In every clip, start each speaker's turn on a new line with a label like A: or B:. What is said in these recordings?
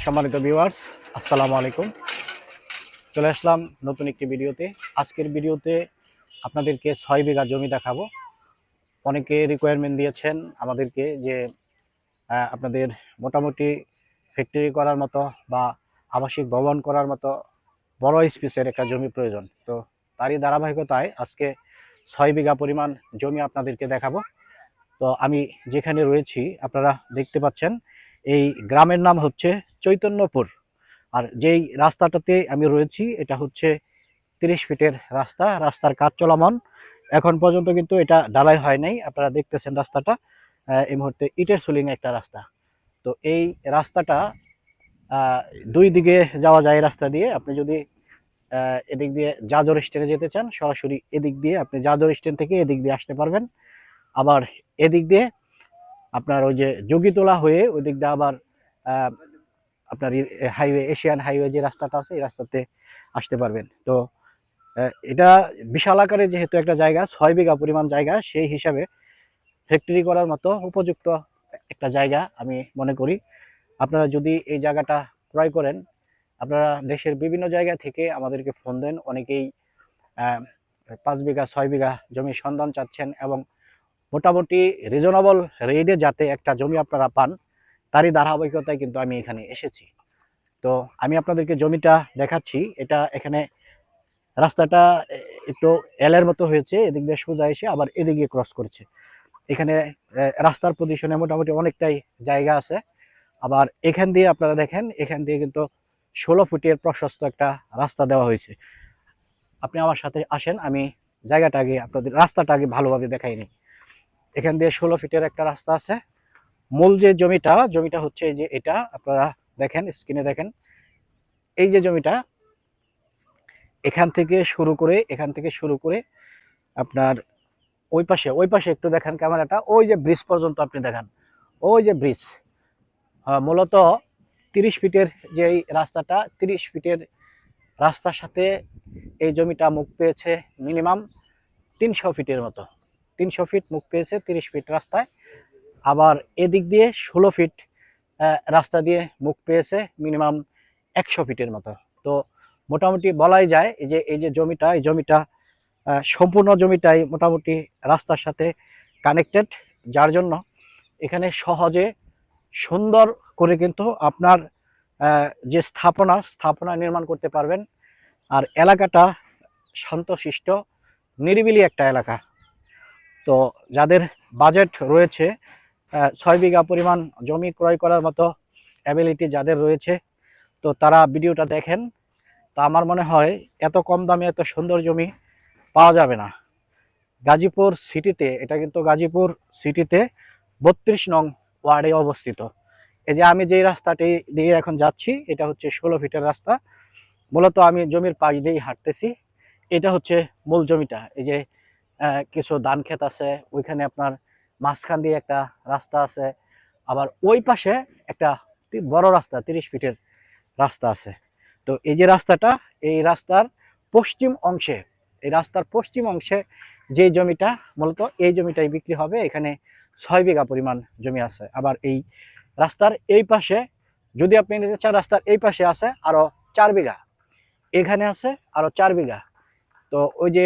A: সম্মানিত ভিউয়ার্স, আসসালামু আলাইকুম। চলে আসলাম নতুন একটি ভিডিওতে। আজকের ভিডিওতে আপনাদেরকে ৬ বিঘা জমি দেখাবো। অনেকে রিকোয়ারমেন্ট দিয়েছেন আমাদেরকে যে আপনাদের মোটামুটি ফ্যাক্টরি করার মতো বা আবাসিক ভবন করার মতো বড় স্পেসের একটা জমি প্রয়োজন। তো তারই ধারাবাহিকতায় আজকে ৬ বিঘা পরিমাণ জমি আপনাদেরকে দেখাবো। তো আমি যেখানে রয়েছি আপনারা দেখতে পাচ্ছেন, এই গ্রামের নাম হচ্ছে চৈতন্যপুর। আর যেই রাস্তাটাতে আমি রয়েছি এটা হচ্ছে 30 ফিটের রাস্তা। রাস্তার কাজ চলমান, এখন পর্যন্ত কিন্তু এটা ঢালাই হয় নাই। আপনারা দেখতেছেন রাস্তাটা এই মুহূর্তে ইটের সুলিং একটা রাস্তা। তো এই রাস্তাটা দুই দিকে যাওয়া যায়। রাস্তা দিয়ে আপনি যদি এদিক দিয়ে জাজর স্ট্যান্ডে যেতে চান, সরাসরি এদিক দিয়ে আপনি জাজর স্ট্যান্ড থেকে এদিক দিয়ে আসতে পারবেন। আবার এদিক দিয়ে আপনার ওই যে যোগীতলা হয়ে ওই দিক দিয়ে আবার আপনার হাইওয়ে, এশিয়ান হাইওয়ে যে রাস্তাটা আছে এই রাস্তাতে আসতে পারবেন। তো এটা বিশাল আকারে যেহেতু একটা জায়গা, ৬ বিঘা পরিমাণ জায়গা, সেই হিসাবে ফ্যাক্টরি করার মতো উপযুক্ত একটা জায়গা আমি মনে করি। আপনারা যদি এই জায়গাটা ক্রয় করেন, আপনারা দেশের বিভিন্ন জায়গা থেকে আমাদেরকে ফোন দেন। অনেকেই ৫ বিঘা ৬ বিঘা জমির সন্ধান চাচ্ছেন এবং মোটামুটি রিজনেবল রেটে যাতে একটা জমি আপনারা পান, তারই ধারাবাহিকতায় কিন্তু আমি এখানে এসেছি। তো আমি আপনাদেরকে জমিটা দেখাচ্ছি। এটা এখানে রাস্তাটা একটু এলের মতো হয়েছে, এদিক দিয়ে সোজা এসে আবার এদিকে ক্রস করছে। এখানে রাস্তার পজিশনে মোটামুটি অনেকটাই জায়গা আছে। আবার এখান দিয়ে আপনারা দেখেন, এখান দিয়ে কিন্তু 16 ফুটের প্রশস্ত একটা রাস্তা দেওয়া হয়েছে। আপনি আমার সাথে আসেন, আমি জায়গাটা আগে আপনাদের রাস্তাটা আগে ভালোভাবে দেখাই নিই। এখান দিয়ে 16 ফিটের একটা রাস্তা আছে। মূল যে জমিটা হচ্ছে এই যে এটা, আপনারা দেখেন স্ক্রিনে দেখেন, এই যে জমিটা এখান থেকে শুরু করে আপনার ওই পাশে একটু দেখেন ক্যামেরাটা, ওই যে ব্রিজ পর্যন্ত আপনি দেখেন, ওই যে ব্রিজ। মূলত 30 ফিটের যে রাস্তাটা, 30 ফিটের রাস্তার সাথে এই জমিটা মুখ পেয়েছে মিনিমাম 300 ফিটের মতো। 300 ফিট মুখ পেয়েছে 30 ফিট রাস্তায়। আবার এদিক দিয়ে 16 ফিট রাস্তা দিয়ে মুখ পেয়েছে মিনিমাম 100 ফিটের মতো। তো মোটামুটি বলাই যায় যে এই যে জমিটা সম্পূর্ণ জমিটাই মোটামুটি রাস্তার সাথে কানেক্টেড, যার জন্য এখানে সহজে সুন্দর করে কিন্তু আপনার যে স্থাপনা নির্মাণ করতে পারবেন। আর এলাকাটা শান্তশিষ্ট, নিরিবিলি একটা এলাকা। তো যাদের বাজেট রয়েছে ৬ বিঘা পরিমাণ জমি ক্রয় করার মতো অ্যাবিলিটি যাদের রয়েছে, তো তারা ভিডিওটা দেখেন। তো আমার মনে হয় এত কম দামে এত সুন্দর জমি পাওয়া যাবে না গাজীপুর সিটিতে। এটা কিন্তু গাজীপুর সিটিতে ৩২ নং ওয়ার্ডে অবস্থিত। এই যে আমি যেই রাস্তাটি দিয়ে এখন যাচ্ছি, এটা হচ্ছে 16 ফিটের রাস্তা। মূলত আমি জমির পাশ দিয়েই হাঁটতেছি। এটা হচ্ছে মূল জমিটা। এই যে কিছু ধান ক্ষেত আছে, ওইখানে আপনার মাঝখান দিয়ে একটা রাস্তা আছে। আবার ওই পাশে একটা বড় রাস্তা, 30 ফিটের রাস্তা আছে। তো এই যে রাস্তাটা, এই রাস্তার পশ্চিম অংশে যে জমিটা, মূলত এই জমিটাই বিক্রি হবে। এখানে ৬ বিঘা পরিমাণ জমি আছে। আবার এই রাস্তার এই পাশে যদি আপনি নিতে চান, রাস্তার এই পাশে আছে আরো 4 বিঘা, এখানে আছে আরো 4 বিঘা। তো ওই যে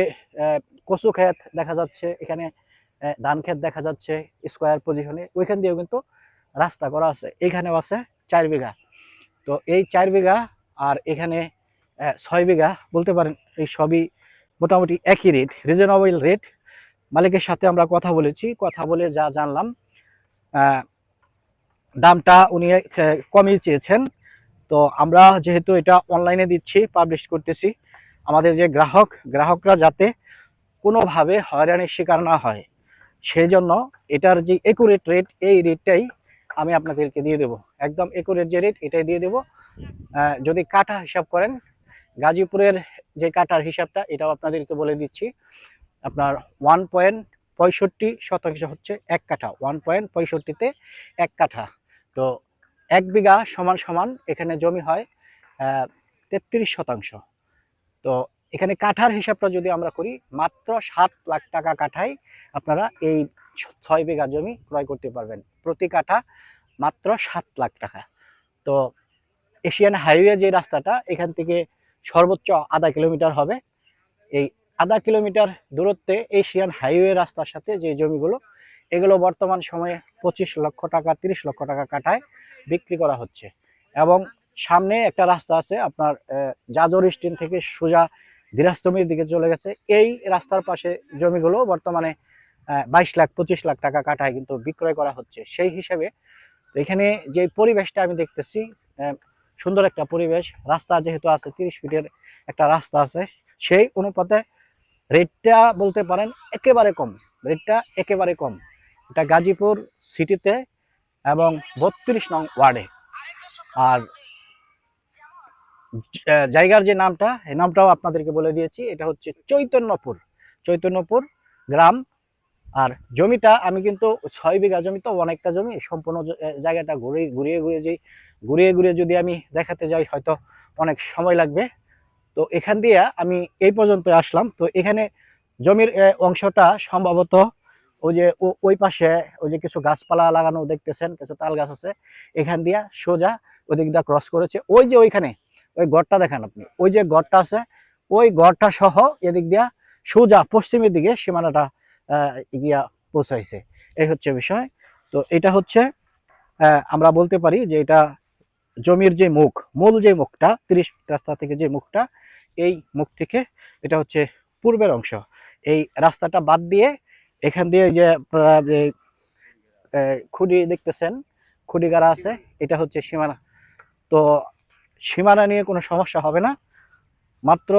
A: কচু ক্ষেত দেখা যাচ্ছে এখানে, ধান ক্ষেত দেখা যাচ্ছে স্কোয়ার পজিশনে, ওইখান দিয়েও কিন্তু রাস্তা করা আছে। এখানেও আছে 4 বিঘা। তো এই 4 বিঘা আর এখানে 6 বিঘা বলতে পারেন, এই সবই মোটামুটি একই রেট, রিজনেবল রেট। মালিকের সাথে আমরা কথা বলেছি, কথা বলে যা জানলাম, দামটা উনি কমই চেয়েছেন। তো আমরা যেহেতু এটা অনলাইনে দিচ্ছি, পাবলিশ করতেছি, আমাদের যে গ্রাহকরা যাতে কোনোভাবে হয়রানির শিকার না হয়, সেই জন্য এটার যে একুরেট রেট, এই রেটটাই আমি আপনাদেরকে দিয়ে দেবো। একদম একুরেট যে রেট এটাই দিয়ে দেবো। যদি কাঠা হিসাব করেন, গাজীপুরের যে কাঠার হিসাবটা এটাও আপনাদেরকে বলে দিচ্ছি। আপনার 1.65 শতাংশ হচ্ছে 1 কাঠা, 1.65-তে 1 কাঠা। তো 1 বিঘা সমান সমান এখানে জমি হয় 33 শতাংশ। তো এখানে কাঠার হিসাবটা যদি আমরা করি, মাত্র 7 লাখ টাকা কাঠায় আপনারা এই 6 বিঘা জমি ক্রয় করতে পারবেন। প্রতি কাঠা মাত্র 7 লাখ টাকা। তো এশিয়ান হাইওয়ে যে রাস্তাটা এখান থেকে সর্বোচ্চ আধা কিলোমিটার হবে। এই আধা কিলোমিটার দূরত্বে এশিয়ান হাইওয়ে রাস্তার সাথে যে জমিগুলো, এগুলো বর্তমান সময়ে 25 লক্ষ টাকা 30 লক্ষ টাকা কাঠায় বিক্রি করা হচ্ছে। এবং সামনে একটা রাস্তা আছে আপনার জাজর স্ট্যান্ড থেকে সোজা দিরাস্তমির দিকে চলে গেছে। এই রাস্তার পাশে জমিগুলো বর্তমানে 22 লাখ 25 লাখ টাকা কাঠায় কিন্তু বিক্রয় করা হচ্ছে। সেই হিসেবে এখানে যে পরিবেশটা আমি দেখতেছি, সুন্দর একটা পরিবেশ, রাস্তা যেহেতু আছে 30 ফিটের একটা রাস্তা আছে, সেই অনুপাতে রেটটা বলতে পারেন একেবারে কম। রেটটা একেবারে কম। এটা গাজীপুর সিটিতে এবং 32 নং ওয়ার্ডে। আর জায়গার যে নামটা, এই নামটাও আপনাদেরকে বলে দিয়েছি, এটা হচ্ছে চৈতন্যপুর। চৈতন্যপুর গ্রাম। আর জমিটা আমি কিন্তু 6 বিঘা জমি, তো অনেকটা জমি, সম্পূর্ণ জায়গাটা ঘুরিয়ে যদি আমি দেখাতে যাই হয়তো অনেক সময় লাগবে। তো এখান দিয়ে আমি এই পর্যন্ত আসলাম। তো এখানে জমির অংশটা সম্ভবত ওই যে ওই পাশে ওই যে কিছু গাছপালা লাগানো দেখতেছেন, কিছু তাল গাছ আছে, এখান দিয়া সোজা ওই দিকটা ক্রস করেছে। ওই যে ওইখানে ওই গড়টা দেখেন আপনি, ওই যে গড়টা আছে, ওই গড়টা সহ এদিক দিয়া সোজা পশ্চিমের দিকে সীমানাটা গিয়া পৌঁছাইছে। এই হচ্ছে বিষয়। তো এটা হচ্ছে আমরা বলতে পারি যে এটা জমির যে মুখ, মূল যে মুখটা 30 রাস্তা থেকে যে মুখটা, এই মুখ থেকে এটা হচ্ছে পূর্বের অংশ। এই রাস্তাটা বাদ দিয়ে এখান দিয়ে যে আপনারা যে খুঁটি দেখতেছেন, খুঁটি গাড়া আছে, এটা হচ্ছে সীমানা। তো সীমানা নিয়ে কোনো সমস্যা হবে না। মাত্র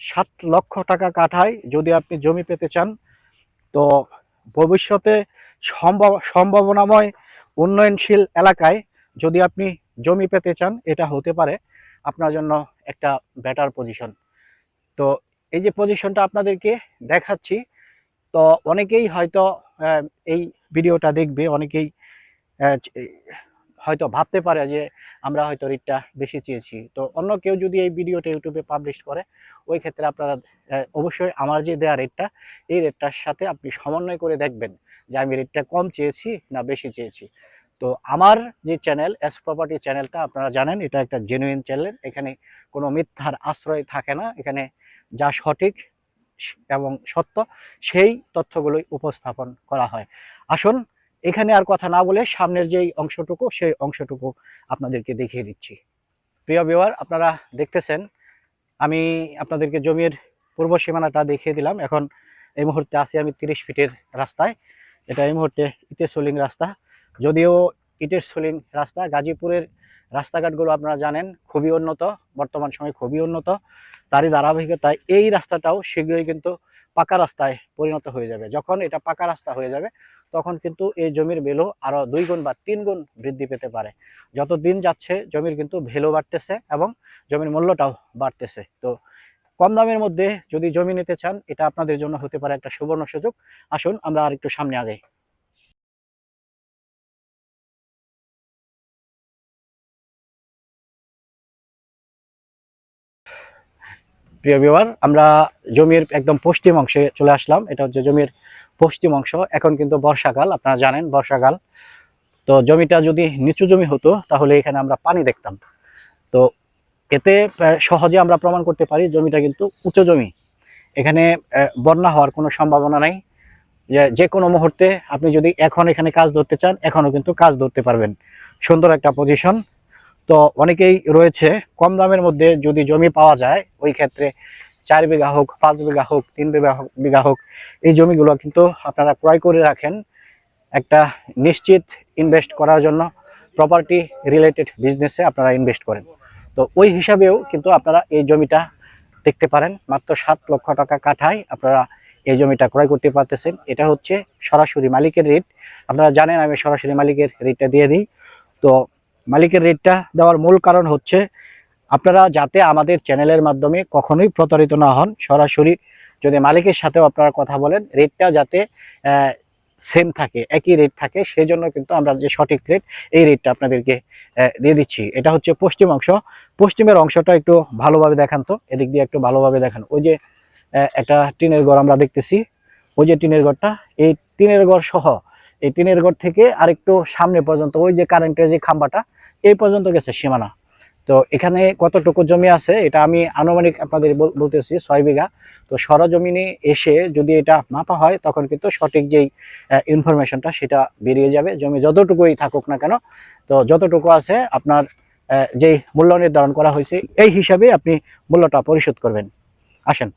A: 7 লক্ষ টাকা কাঠায় যদি আপনি জমি পেতে চান, তো ভবিষ্যতে সম্ভাবনাময় উন্নয়নশীল এলাকায় যদি আপনি জমি পেতে চান, এটা হতে পারে আপনার জন্য একটা বেটার পজিশন। তো এই যে পজিশনটা আপনাদেরকে দেখাচ্ছি, তো অনেকেই হয়তো এই ভিডিওটা দেখবে, অনেকেই হয়তো ভাবতে পারে যে আমরা হয়তো রেটটা বেশি চেয়েছি। তো অন্য কেউ যদি এই ভিডিওটা ইউটিউবে পাবলিশ করে, ওই ক্ষেত্রে আপনারা অবশ্যই আমার যে দেয়া রেটটা, এই রেটটার সাথে আপনি সমন্বয় করে দেখবেন যে আমি রেটটা কম চেয়েছি না বেশি চেয়েছি। তো আমার যে চ্যানেল এস প্রপার্টি চ্যানেলটা, আপনারা জানেন এটা একটা জেনুইন চ্যানেল। এখানে কোনো মিথ্যার আশ্রয় থাকে না। এখানে যা সঠিক এবং সত্য, সেই তথ্যগুলোই উপস্থাপন করা হয়। আসুন এখানে আর কথা না বলে সামনের যেই অংশটুকু, সেই অংশটুকু আপনাদেরকে দেখিয়ে দিচ্ছি। প্রিয় ভিউয়ার, আপনারা দেখতেছেন আমি আপনাদেরকে জমির পূর্ব সীমানাটা দেখিয়ে দিলাম। এখন এই মুহূর্তে আছি আমি 30 ফিটের রাস্তায়। এটা এই মুহূর্তে ইটের সোলিং রাস্তা। যদিও ইটের সোলিং রাস্তা, গাজীপুরের রাস্তাঘাটগুলো আপনারা জানেন খুবই উন্নত, বর্তমান সময়ে খুবই উন্নত। তারই ধারাবাহিকতায় এই রাস্তাটাও শীঘ্রই কিন্তু পাকা রাস্তায় পরিণত হয়ে যাবে। যখন এটা পাকা রাস্তা হয়ে যাবে, তখন কিন্তু এই জমির ভ্যালু আরো 2 গুণ বা 3 গুণ বৃদ্ধি পেতে পারে। যত দিন যাচ্ছে জমির কিন্তু ভ্যালু বাড়তেছে এবং জমির মূল্যটাও বাড়তেছে। তো কম দামের মধ্যে যদি জমি নিতে চান, এটা আপনাদের জন্য হতে পারে একটা সুবর্ণ সুযোগ। আসুন আমরা আর একটু সামনে আগাই। প্রিয় ভিউয়ার, আমরা জমির একদম পশ্চিম অংশে চলে আসলাম। এটা হচ্ছে জমির পশ্চিম অংশ। এখন কিন্তু বর্ষাকাল, আপনারা জানেন বর্ষাকাল। তো জমিটা যদি নিচু জমি হতো তাহলে এখানে আমরা পানি দেখতাম। তো এতে সহজে আমরা প্রমাণ করতে পারি জমিটা কিন্তু উঁচু জমি। এখানে বন্যা হওয়ার কোনো সম্ভাবনা নাই। যে কোনো মুহূর্তে আপনি যদি এখন এখানে কাজ ধরতে চান, এখনো কিন্তু কাজ ধরতে পারবেন। সুন্দর একটা পজিশন। তো অনেকেই রয়েছে কম দামের মধ্যে যদি জমি পাওয়া যায়, ওই ক্ষেত্রে 4 বিঘা হোক, 5 বিঘা হোক, 3 বিঘা হোক, এই জমিগুলো কিন্তু আপনারা ক্রয় করে রাখেন একটা নিশ্চিত ইনভেস্ট করার জন্য। প্রপার্টি রিলেটেড বিজনেসে আপনারা ইনভেস্ট করেন, তো ওই হিসাবেও কিন্তু আপনারা এই জমিটা দেখতে পারেন। মাত্র 7 লক্ষ টাকা কাঠায় আপনারা এই জমিটা ক্রয় করতে পারতেছেন। এটা হচ্ছে সরাসরি মালিকের রেট। আপনারা জানেন আমি সরাসরি মালিকের রেটটা দিয়ে দিই। তো মালিকের রেটটা দেওয়ার মূল কারণ হচ্ছে আপনারা যাতে আমাদের চ্যানেলের মাধ্যমে কখনোই প্রতারিত না হন। সরাসরি যদি মালিকের সাথেও আপনারা কথা বলেন, রেটটা যাতে সেম থাকে, একই রেট থাকে, সেই জন্য কিন্তু আমরা যে সঠিক রেট, এই রেটটা আপনাদেরকে দিয়ে দিচ্ছি। এটা হচ্ছে পশ্চিম অংশ। পশ্চিমের অংশটা একটু ভালোভাবে দেখান তো, এদিক দিয়ে একটু ভালোভাবে দেখান। ওই যে একটা টিনের ঘর আমরা দেখতেছি, ওই যে টিনের ঘরটা, এই টিনের ঘর সহ এই টিনের ঘর থেকে আরেকটু সামনে পর্যন্ত ওই যে কারেন্টের যে খাম্বাটা, এই পর্যন্ত গেছে সীমানা। তো এখানে কতটুকু জমি আছে এটা আমি আনুমানিক আপনাদের বলতেছি 6 বিঘা। তো সরজমিনে এসে যদি এটা মাপা হয় তখন কিন্তু সঠিক যেই ইনফরমেশনটা সেটা বেরিয়ে যাবে। জমি যতটুকুই থাকুক না কেন, তো যতটুকু আছে আপনার যেই মূল্য নির্ধারণ করা হয়েছে এই হিসাবে আপনি মূল্যটা পরিশোধ করবেন। আসেন।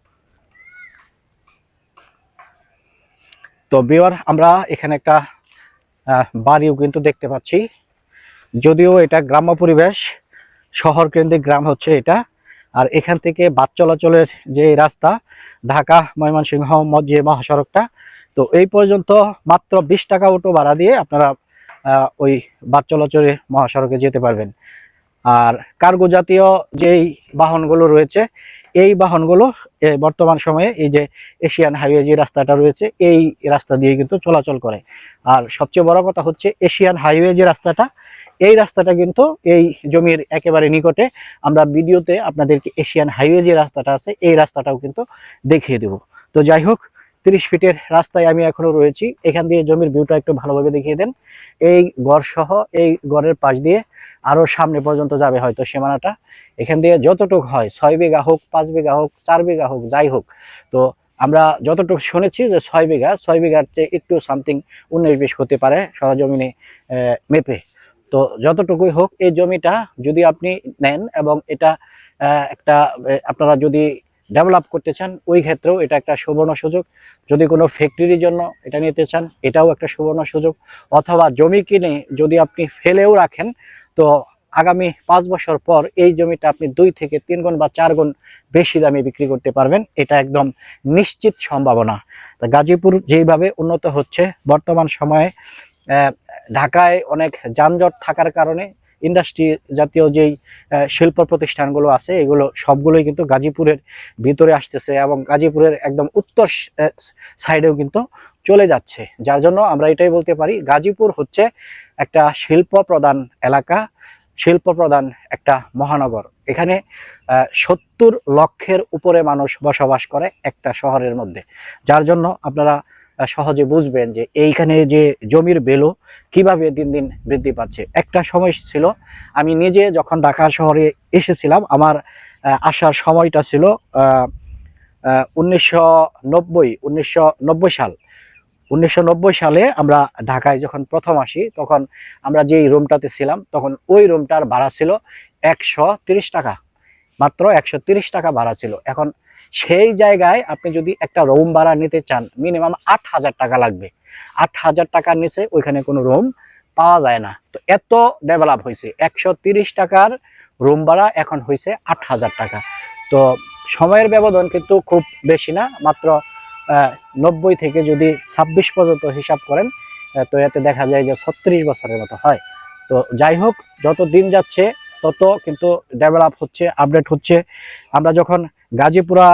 A: তো বিওর আমরা এখানে একটা বাড়িও কিন্তু দেখতে পাচ্ছি, যদিও এটা গ্রাম্য পরিবেশ, শহর কেন্দ্রিক গ্রাম হচ্ছে এটা। আর এখান থেকে বাস চলাচলের যে রাস্তা ঢাকা ময়মনসিংহ যে মহাসড়কটা, তো এই পর্যন্ত মাত্র 20 টাকা অটো ভাড়া দিয়ে আপনারা ওই বাস চলাচলের মহাসড়কে যেতে পারবেন। আর কার্গো জাতীয় যেই বাহনগুলো রয়েছে এই বাহনগুলো বর্তমান সময়ে এই যে এশিয়ান হাইওয়ে যে রাস্তাটা রয়েছে এই রাস্তা দিয়ে কিন্তু চলাচল করে। আর সবচেয়ে বড় কথা হচ্ছে এশিয়ান হাইওয়ে যে রাস্তাটা, এই রাস্তাটা কিন্তু এই জমির একেবারে নিকটে। আমরা ভিডিওতে আপনাদেরকে এশিয়ান হাইওয়ে যে রাস্তাটা আছে এই রাস্তাটাও কিন্তু দেখিয়ে দেব। তো যাই হোক, 30 ফিটের রাস্তায় আমি এখনো রয়েছি। এখান দিয়ে জমির ভিউটা একটু ভালোভাবে দেখিয়ে দেন। এই গড় সহ এই গড়ের পাশ দিয়ে আরো সামনে পর্যন্ত যাবে হয়তো সীমানাটা। এখান দিয়ে যতটুকু হয় 6 বিঘা হোক, 5 বিঘা হোক, 4 বিঘা হোক, যাই হোক, তো আমরা যতটুকু শুনেছি যে 6 বিঘার চেয়ে একটু সামথিং 19-20 হতে পারে সরজমিনে মেপে। তো যতটুকুই হোক এই জমিটা যদি আপনি নেন এবং এটা একটা আপনারা যদি ডেভেলপ করতে চান ওই ক্ষেত্রেও এটা একটা সুবর্ণ সুযোগ। যদি কোনো ফ্যাক্টরির জন্য এটা নিতে চান এটাও একটা সুবর্ণ সুযোগ। অথবা জমি কিনে যদি আপনি ফেলেও রাখেন, তো আগামী 5 বছর পর এই জমিটা আপনি 2 থেকে 3 গুণ বা 4 গুণ বেশি দামে বিক্রি করতে পারবেন, এটা একদম নিশ্চিত সম্ভাবনা। তা গাজীপুর যেইভাবে উন্নত হচ্ছে বর্তমান সময়ে, ঢাকায় অনেক যানজট থাকার কারণে ইন্ডাস্ট্রি জাতীয় যেই শিল্প প্রতিষ্ঠানগুলো আছে এগুলো সবগুলোই কিন্তু গাজীপুরের ভিতরে আসতেছে এবং গাজীপুরের একদম উত্তর সাইডেও কিন্তু চলে যাচ্ছে। যার জন্য আমরা এটাই বলতে পারি গাজীপুর হচ্ছে একটা শিল্প প্রধান এলাকা, শিল্প প্রধান একটা মহানগর। এখানে 70 লক্ষের উপরে মানুষ বসবাস করে একটা শহরের মধ্যে। যার জন্য আপনারা সহজে বুঝবেন যে এইখানে যে জমির ভ্যালু কিভাবে দিন দিন বৃদ্ধি পাচ্ছে। একটা সময় ছিল আমি নিজে যখন ঢাকা শহরে এসেছিলাম, আমার আসার সময়টা ছিল 1990 সাল। 1990 সালে আমরা ঢাকায় যখন প্রথম আসি তখন আমরা যেই রুমটাতে ছিলাম তখন ওই রুমটার ভাড়া ছিল 130 টাকা, মাত্র 130 টাকা ভাড়া ছিল। এখন সেই জায়গায় আপনি যদি একটা রুম ভাড়া নিতে চান মিনিমাম 8,000 টাকা লাগবে। 8,000 টাকার নিচে ওইখানে কোনো রুম পাওয়া যায় না। তো এত ডেভেলপ হয়েছে, 130 টাকার রুম ভাড়া এখন হয়েছে 8,000 টাকা। তো সময়ের ব্যবধান কিন্তু খুব বেশি না, মাত্র 90 থেকে যদি 26 পর্যন্ত হিসাব করেন, তো এতে দেখা যায় যে 36 বছরের মতো হয়। তো যাই হোক, যত দিন যাচ্ছে তত কিন্তু ডেভেলপ হচ্ছে, আপডেট হচ্ছে। আমরা যখন গাজীপুরা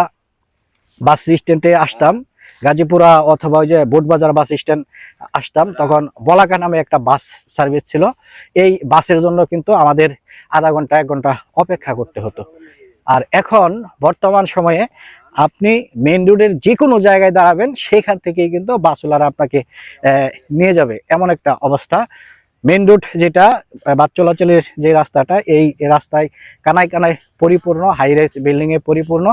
A: বাস স্ট্যান্ডে আসতাম, গাজীপুরা অথবা ওই যে বোটবাজার বাস স্ট্যান্ড আসতাম, তখন বলাকা নামে একটা বাস সার্ভিস ছিল। এই বাসের জন্য কিন্তু আমাদের আধা ঘন্টা 1 ঘন্টা অপেক্ষা করতে হতো। আর এখন বর্তমান সময়ে আপনি মেইন রোডের যে কোনো জায়গায় দাঁড়াবেন সেখান থেকেই কিন্তু বাসওয়ালারা আপনাকে নিয়ে যাবে, এমন একটা অবস্থা। মেইন রোড যেটা বাস চলাচলের যে রাস্তাটা, এই রাস্তায় কানায় কানায় পরিপূর্ণ, হাইরাইজ বিল্ডিং এ পরিপূর্ণ,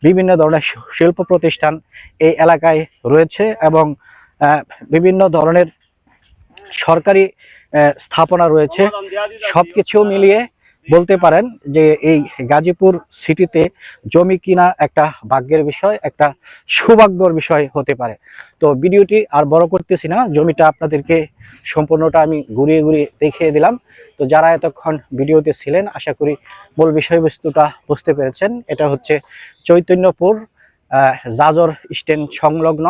A: বিভিন্ন ধরনের শিল্প প্রতিষ্ঠান এই এলাকায় রয়েছে এবং বিভিন্ন ধরনের সরকারি স্থাপনা রয়েছে। সবকিছু মিলিয়ে বলতে পারেন যে এই গাজীপুর সিটিতে জমি কিনা একটা ভাগ্যের বিষয়, একটা সৌভাগ্যের বিষয় হতে পারে। তো ভিডিওটি আর বড় করতেছি না, জমিটা আপনাদেরকে সম্পূর্ণটা আমি ঘুরিয়ে ঘুরিয়ে দেখিয়ে দিলাম। তো যারা এতক্ষণ ভিডিওতে ছিলেন আশা করি মূল বিষয়বস্তুটা বুঝতে পেরেছেন। এটা হচ্ছে চৈতন্যপুর জাজর স্ট্যান্ড সংলগ্ন।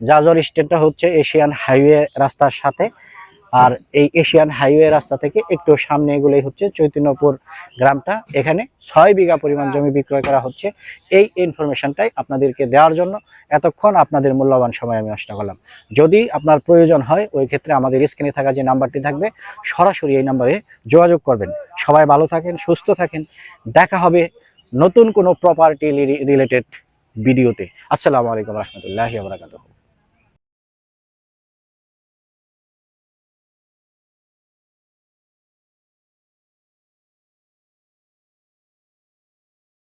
A: জাজর স্ট্যান্ডটা হচ্ছে এশিয়ান হাইওয়ে রাস্তার সাথে। আর এই এশিয়ান হাইওয়ে রাস্তা থেকে একটু সামনে এগুলোই হচ্ছে চৈতন্যপুর গ্রামটা। এখানে 6 বিঘা পরিমাণ জমি বিক্রয় করা হচ্ছে। এই ইনফরমেশনটাই আপনাদেরকে দেওয়ার জন্য এতক্ষণ আপনাদের মূল্যবান সময় আমি নষ্ট করলাম। যদি আপনার প্রয়োজন হয় ওই ক্ষেত্রে আমাদের স্ক্রিনে থাকা যে নাম্বারটি থাকবে সরাসরি এই নাম্বারে যোগাযোগ করবেন। সবাই ভালো থাকেন, সুস্থ থাকেন। দেখা হবে নতুন কোনো প্রপার্টি রিলেটেড ভিডিওতে। আসসালামু আলাইকুম রহমতুল্লাহি ওয়া বারাকাতুহু।